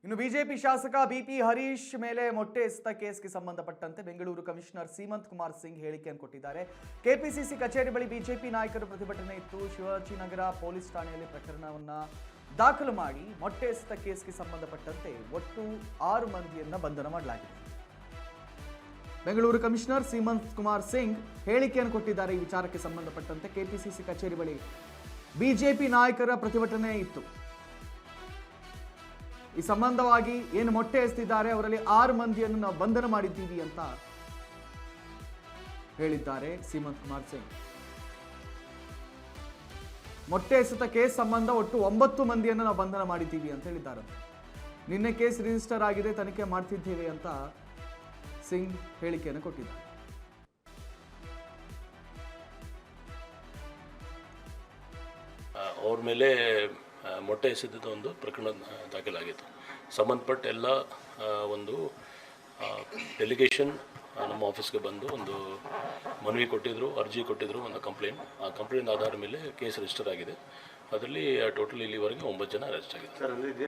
ಇನ್ನು ಬಿಜೆಪಿ ಶಾಸಕ ಬಿಪಿ ಹರೀಶ್ ಮೇಲೆ ಮೊಟ್ಟೆ ಎಸೆತ ಕೇಸ್ಗೆ ಸಂಬಂಧಪಟ್ಟಂತೆ ಬೆಂಗಳೂರು ಕಮಿಷನರ್ ಸೀಮಂತ್ ಕುಮಾರ್ ಸಿಂಗ್ ಹೇಳಿಕೆಯನ್ನು ಕೊಟ್ಟಿದ್ದಾರೆ. ಕೆಪಿಸಿಸಿ ಕಚೇರಿ ಬಳಿ ಬಿಜೆಪಿ ನಾಯಕರ ಪ್ರತಿಭಟನೆ ಇತ್ತು. ಶಿವಾಜಿನಗರ ಪೊಲೀಸ್ ಠಾಣೆಯಲ್ಲಿ ಪ್ರಕರಣವನ್ನು ದಾಖಲು ಮಾಡಿ ಮೊಟ್ಟೆ ಎಸೆತ ಕೇಸ್ಗೆ ಸಂಬಂಧಪಟ್ಟಂತೆ ಒಟ್ಟು 6 ಮಂದಿಯನ್ನ ಬಂಧನ ಮಾಡಲಾಗಿದೆ. ಬೆಂಗಳೂರು ಕಮಿಷನರ್ ಸೀಮಂತ್ ಕುಮಾರ್ ಸಿಂಗ್ ಹೇಳಿಕೆಯನ್ನು ಕೊಟ್ಟಿದ್ದಾರೆ. ಈ ವಿಚಾರಕ್ಕೆ ಸಂಬಂಧಪಟ್ಟಂತೆ ಕೆಪಿಸಿಸಿ ಕಚೇರಿ ಬಳಿ ಬಿಜೆಪಿ ನಾಯಕರ ಪ್ರತಿಭಟನೆ ಇತ್ತು. ಈ ಸಂಬಂಧವಾಗಿ ಏನು ಮೊಟ್ಟೆ ಎಸೆದಿದ್ದಾರೆ ಅವರಲ್ಲಿ 6 ಮಂದಿಯನ್ನು ನಾವು ಬಂಧನ ಮಾಡಿದ್ದೀವಿ ಅಂತ ಹೇಳಿದ್ದಾರೆ ಸೀಮಂತ್ ಕುಮಾರ್ ಸಿಂಗ್. ಮೊಟ್ಟೆ ಎಸೆತ ಕೇಸ್ ಸಂಬಂಧ ಒಟ್ಟು 9 ಮಂದಿಯನ್ನು ನಾವು ಬಂಧನ ಮಾಡಿದ್ದೀವಿ ಅಂತ ಹೇಳಿದ್ದಾರೆ. ನಿನ್ನೆ ಕೇಸ್ ರಿಜಿಸ್ಟರ್ ಆಗಿದೆ, ತನಿಖೆ ಮಾಡ್ತಿದ್ದೇವೆ ಅಂತ ಸಿಂಗ್ ಹೇಳಿಕೆಯನ್ನು ಕೊಟ್ಟಿದ್ದಾರೆ. ಅವ್ರ ಮೇಲೆ ಮೊಟ್ಟೆ ಎಸೆದಿದ್ದ ಒಂದು ಪ್ರಕರಣ ದಾಖಲಾಗಿತ್ತು. ಸಂಬಂಧಪಟ್ಟ ಎಲ್ಲ ಒಂದು ಡೆಲಿಗೇಷನ್ ನಮ್ಮ ಆಫೀಸ್ಗೆ ಬಂದು ಒಂದು ಮನವಿ ಕೊಟ್ಟಿದ್ದರು, ಅರ್ಜಿ ಕೊಟ್ಟಿದ್ದರು, ಒಂದು ಕಂಪ್ಲೇಂಟ್. ಆ ಕಂಪ್ಲೇಂಟ್ ಆಧಾರದ ಮೇಲೆ ಕೇಸ್ ರಿಜಿಸ್ಟರ್ ಆಗಿದೆ. ಅದರಲ್ಲಿ ಟೋಟಲ್ ಇಲ್ಲಿವರೆಗೆ 9 ಜನ ಅರೆಸ್ಟ್ ಆಗಿದೆ.